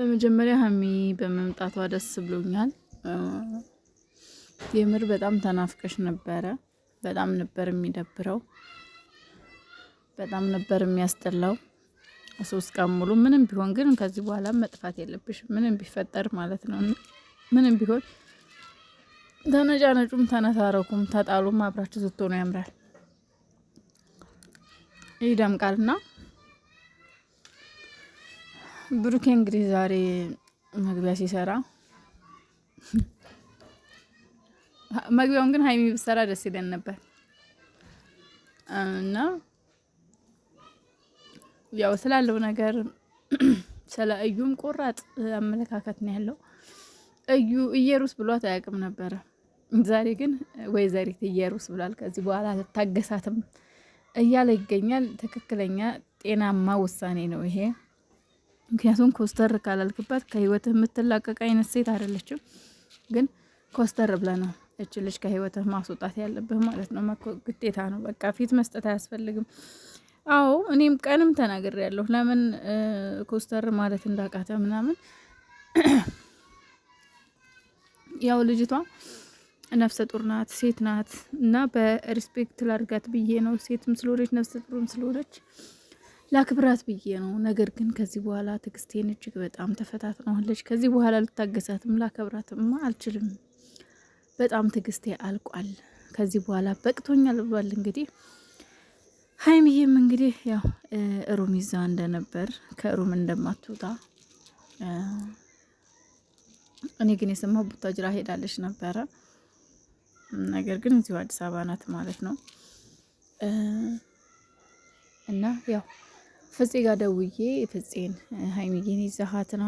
በመጀመሪያ ሀሚ በመምጣቷ ደስ ብሎኛል። የምር በጣም ተናፍቀሽ ነበረ። በጣም ነበር የሚደብረው። በጣም ነበር የሚያስጠላው። 3 ቀን ሙሉ ምንም ቢሆን ግን ከዚህ በኋላ መጥፋት የለብሽም። ምንም ቢፈጠር ማለት ነው። ምንም ቢሆን ተነጫነጩም ተነታረኩም ተጣሉም አብራችሁ ስትሆኑ ያምራል፣ ይደምቃልና። ብሩኬ እንግዲህ ዛሬ መግቢያ ሲሰራ መግቢያውን ግን ሀይሚ ብትሰራ ደስ ይለን ነበር እና ያው ስላለው ነገር ስለ እዩም ቆራጥ አመለካከት ነው ያለው። እዩ እየሩስ ብሏት አያውቅም ነበረ። ዛሬ ግን ወይዘሪት እየሩስ ብሏል። ከዚህ በኋላ አልታገሳትም እያለ ይገኛል። ትክክለኛ ጤናማ ውሳኔ ነው ይሄ። ምክንያቱም ኮስተር ካላልክባት ከህይወትህ የምትላቀቅ አይነት ሴት አይደለችም። ግን ኮስተር ብለህ ነው እች ልጅ ከህይወትህ ማስወጣት ያለብህ ማለት ነው። ግዴታ ነው። በቃ ፊት መስጠት አያስፈልግም። አዎ እኔም ቀንም ተናግሬያለሁ። ለምን ኮስተር ማለት እንዳቃተ ምናምን። ያው ልጅቷ ነፍሰ ጡር ናት፣ ሴት ናት እና በሪስፔክት ላርጋት ብዬ ነው። ሴትም ስለሆነች ነፍሰ ጡርም ስለሆነች ላክብራት ብዬ ነው። ነገር ግን ከዚህ በኋላ ትዕግስቴን እጅግ በጣም ተፈታትነዋለች። ከዚህ በኋላ ልታገሳትም ላከብራትም አልችልም። በጣም ትዕግስቴ አልቋል። ከዚህ በኋላ በቅቶኛል ብሏል። እንግዲህ ሀይሚዬም እንግዲህ ያው ሩም ይዛ እንደነበር ከሩም እንደማትወጣ እኔ ግን የሰማሁ ቡታጅራ ሄዳለች ነበረ። ነገር ግን እዚሁ አዲስ አበባ ናት ማለት ነው። እና ያው ፍፄ ጋር ደውዬ ፍፄን ሀይሚዬን ይዘሃት ና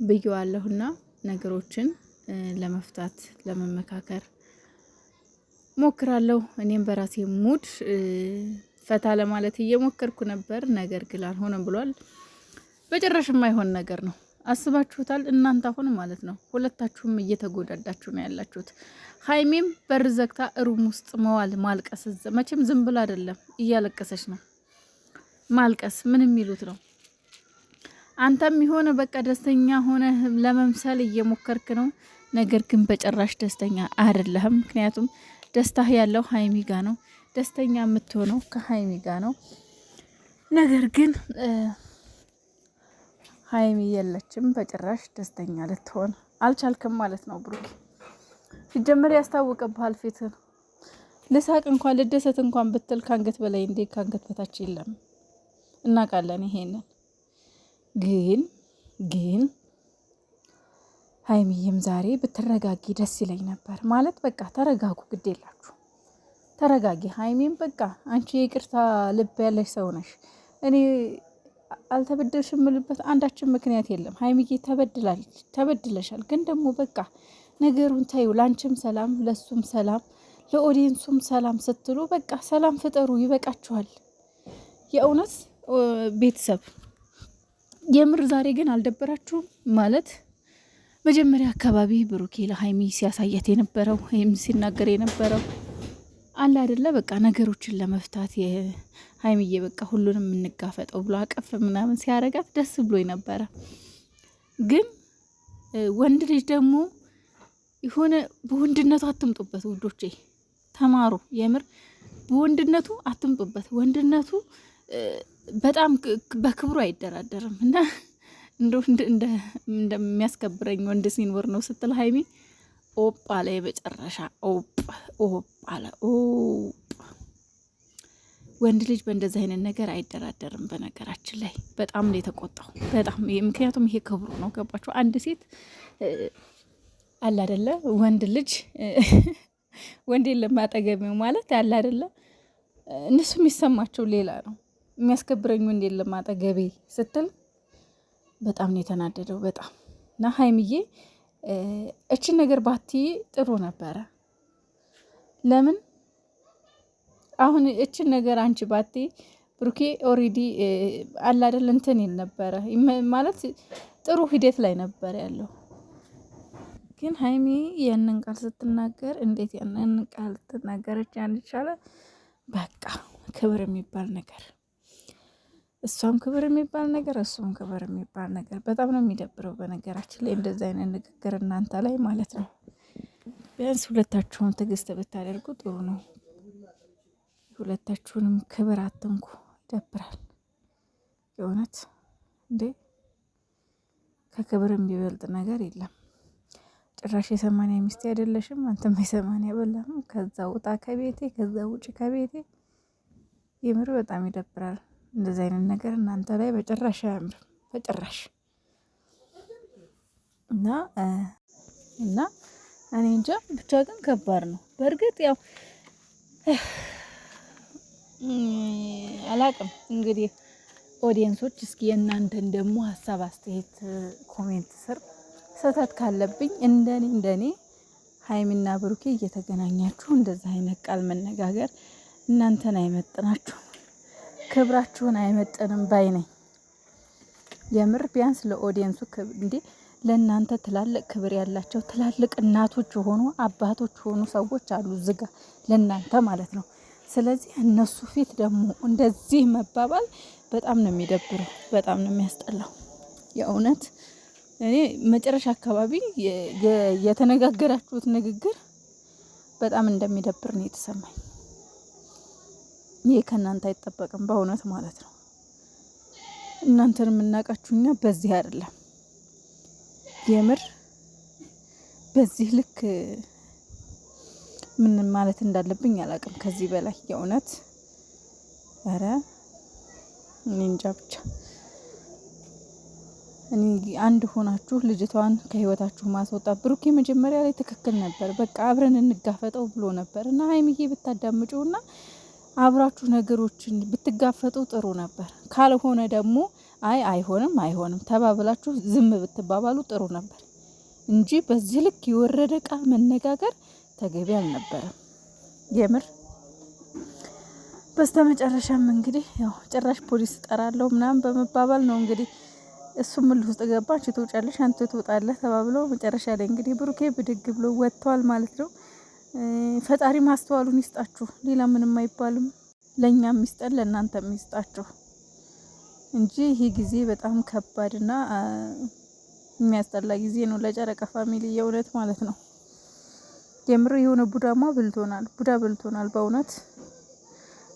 ብዬዋለሁና ነገሮችን ለመፍታት ለመመካከር ሞክራለሁ። እኔም በራሴ ሙድ ፈታ ለማለት እየሞከርኩ ነበር። ነገር ግን አልሆነም ብሏል። በጭራሽ የማይሆን ነገር ነው። አስባችሁታል እናንተ አሁን ማለት ነው። ሁለታችሁም እየተጎዳዳችሁ ነው ያላችሁት። ሀይሜም በር ዘግታ ሩም ውስጥ መዋል ማልቀስ፣ መቼም ዝም ብላ አይደለም እያለቀሰች ነው። ማልቀስ ምን የሚሉት ነው? አንተም የሆነ በቃ ደስተኛ ሆነ ለመምሰል እየሞከርክ ነው። ነገር ግን በጭራሽ ደስተኛ አይደለህም። ምክንያቱም ደስታህ ያለው ሀይሚ ጋ ነው። ደስተኛ የምትሆነው ከሀይሚ ጋ ነው። ነገር ግን ሀይሚ የለችም። በጭራሽ ደስተኛ ልትሆን አልቻልክም ማለት ነው። ብሩክ ሲጀመር ያስታውቅብሃል ፊትህ። ልሳቅ እንኳን ልደሰት እንኳን ብትል ካንገት በላይ እንዴ ካንገት በታች የለም። እናውቃለን ይሄንን። ግን ሀይሚዬም ዛሬ ብትረጋጊ ደስ ይለኝ ነበር ማለት በቃ ተረጋጉ፣ ግድ የላችሁ ተረጋጊ። ሀይሚም በቃ አንቺ ይቅርታ ልብ ያለሽ ሰው ነሽ። እኔ አልተበደልሽ የምልበት አንዳችን ምክንያት የለም። ሀይሚዬ ተበድለሻል፣ ግን ደግሞ በቃ ነገሩን ታዩ። ላንቺም ሰላም፣ ለሱም ሰላም፣ ለኦዲየንሱም ሰላም ስትሉ በቃ ሰላም ፍጠሩ። ይበቃችኋል። የእውነት ቤተሰብ የምር ዛሬ ግን አልደበራችሁም? ማለት መጀመሪያ አካባቢ ብሩኬ ለሀይሚ ሲያሳያት የነበረው ወይም ሲናገር የነበረው አለ አይደለ? በቃ ነገሮችን ለመፍታት ሀይሚዬ በቃ ሁሉንም እንጋፈጠው ብሎ አቀፍ ምናምን ሲያረጋት ደስ ብሎ ነበረ። ግን ወንድ ልጅ ደግሞ የሆነ በወንድነቱ አትምጡበት ውዶቼ፣ ተማሩ። የምር በወንድነቱ አትምጡበት። ወንድነቱ በጣም በክብሩ አይደራደርም እና እንደሚያስከብረኝ ወንድ ሲኖር ነው ስትል ሀይሚ ኦፕ አለ። የመጨረሻ ኦፕ አለ። ወንድ ልጅ በእንደዚህ አይነት ነገር አይደራደርም። በነገራችን ላይ በጣም ነው የተቆጣው። በጣም ምክንያቱም ይሄ ክብሩ ነው። ገባችሁ? አንድ ሴት አለ አይደለ? ወንድ ልጅ ወንድ የለም አጠገቤው ማለት አለ አይደለ? እነሱ የሚሰማቸው ሌላ ነው። የሚያስከብረኝ ወንድ የለም አጠገቤ ስትል በጣም ነው የተናደደው። በጣም እና ሀይሚዬ እችን ነገር ባቲ ጥሩ ነበረ። ለምን አሁን እችን ነገር አንቺ ባቲ ብሩኬ ኦሬዲ አለ አይደል እንትን ይል ነበረ ማለት ጥሩ ሂደት ላይ ነበር ያለው። ግን ሀይሚ ያንን ቃል ስትናገር እንዴት ያንን ቃል ትናገረች? ያን ይቻለ በቃ ክብር የሚባል ነገር እሷም ክብር የሚባል ነገር እሱም ክብር የሚባል ነገር በጣም ነው የሚደብረው። በነገራችን ላይ እንደዚህ አይነት ንግግር እናንተ ላይ ማለት ነው። ቢያንስ ሁለታችሁም ትዕግስት ብታደርጉ ጥሩ ነው። ሁለታችሁንም ክብር አትንኩ። ይደብራል የእውነት እንዴ! ከክብር የሚበልጥ ነገር የለም። ጭራሽ የሰማንያ ሚስቴ አይደለሽም አንተም የሰማንያ በላም። ከዛ ውጣ ከቤቴ፣ ከዛ ውጭ ከቤቴ። የምር በጣም ይደብራል። እንደዚህ አይነት ነገር እናንተ ላይ በጭራሽ አያምርም፣ በጭራሽ እና እና እኔ እንጃ ብቻ ግን ከባድ ነው። በእርግጥ ያው አላቅም እንግዲህ ኦዲየንሶች እስኪ የእናንተን ደግሞ ሀሳብ አስተያየት ኮሜንት ስር ስህተት ካለብኝ እንደኔ ሀይሚና ብሩኬ እየተገናኛችሁ እንደዛ አይነት ቃል መነጋገር እናንተን አይመጥናችሁ፣ ክብራችሁን አይመጥንም ባይ ነኝ። የምር ቢያንስ ለኦዲየንሱ እንዴ ለእናንተ ትላልቅ ክብር ያላቸው ትላልቅ እናቶች የሆኑ አባቶች የሆኑ ሰዎች አሉ ዝጋ ለእናንተ ማለት ነው። ስለዚህ እነሱ ፊት ደግሞ እንደዚህ መባባል በጣም ነው የሚደብረው፣ በጣም ነው የሚያስጠላው። የእውነት እኔ መጨረሻ አካባቢ የተነጋገራችሁት ንግግር በጣም እንደሚደብር ነው የተሰማኝ። ይሄ ከእናንተ አይጠበቅም በእውነት ማለት ነው። እናንተን የምናውቃችሁኛ በዚህ አይደለም። የምር በዚህ ልክ ምን ማለት እንዳለብኝ አላውቅም ከዚህ በላይ የእውነት ኧረ እኔ እንጃ ብቻ እኔ አንድ ሆናችሁ ልጅቷን ከህይወታችሁ ማስወጣት። ብሩኬ መጀመሪያ ላይ ትክክል ነበር፣ በቃ አብረን እንጋፈጠው ብሎ ነበር እና ሀይሚዬ ብታዳምጪውና አብራችሁ ነገሮችን ብትጋፈጡ ጥሩ ነበር። ካልሆነ ደግሞ አይሆንም ተባብላችሁ ዝም ብትባባሉ ጥሩ ነበር እንጂ በዚህ ልክ የወረደ ቃል መነጋገር ተገቢ አልነበረም የምር። በስተመጨረሻም እንግዲህ ያው ጭራሽ ፖሊስ እጠራለሁ ምናምን በመባባል ነው እንግዲህ እሱም ምን ውስጥ ገባ። አንቺ ትወጫለሽ አንተ ትወጣለህ ተባብሎ መጨረሻ ላይ እንግዲህ ብሩኬ ብድግ ብሎ ወጥቷል ማለት ነው። ፈጣሪ ማስተዋሉን ይስጣችሁ፣ ሌላ ምንም አይባልም። ለእኛም ይስጠን ለእናንተም ይስጣችሁ እንጂ ይሄ ጊዜ በጣም ከባድና የሚያስጠላ ጊዜ ነው ለጨረቃ ፋሚሊ የእውነት ማለት ነው። የምር የሆነ ቡዳ በልቶናል በእውነት።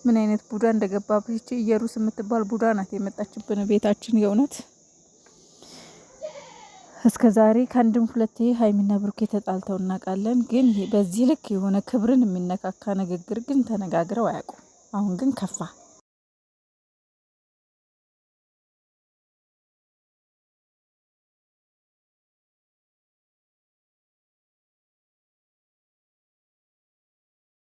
ምን አይነት ቡዳ እንደገባብች ኢየሩስ የምትባል ቡዳ ናት የመጣችብን ቤታችን የእውነት። እስከ ዛሬ ከአንድም ሁለቴ ሀይሚና ብሩኬ ተጣልተው እናውቃለን። ግን በዚህ ልክ የሆነ ክብርን የሚነካካ ንግግር ግን ተነጋግረው አያውቁም። አሁን ግን ከፋ።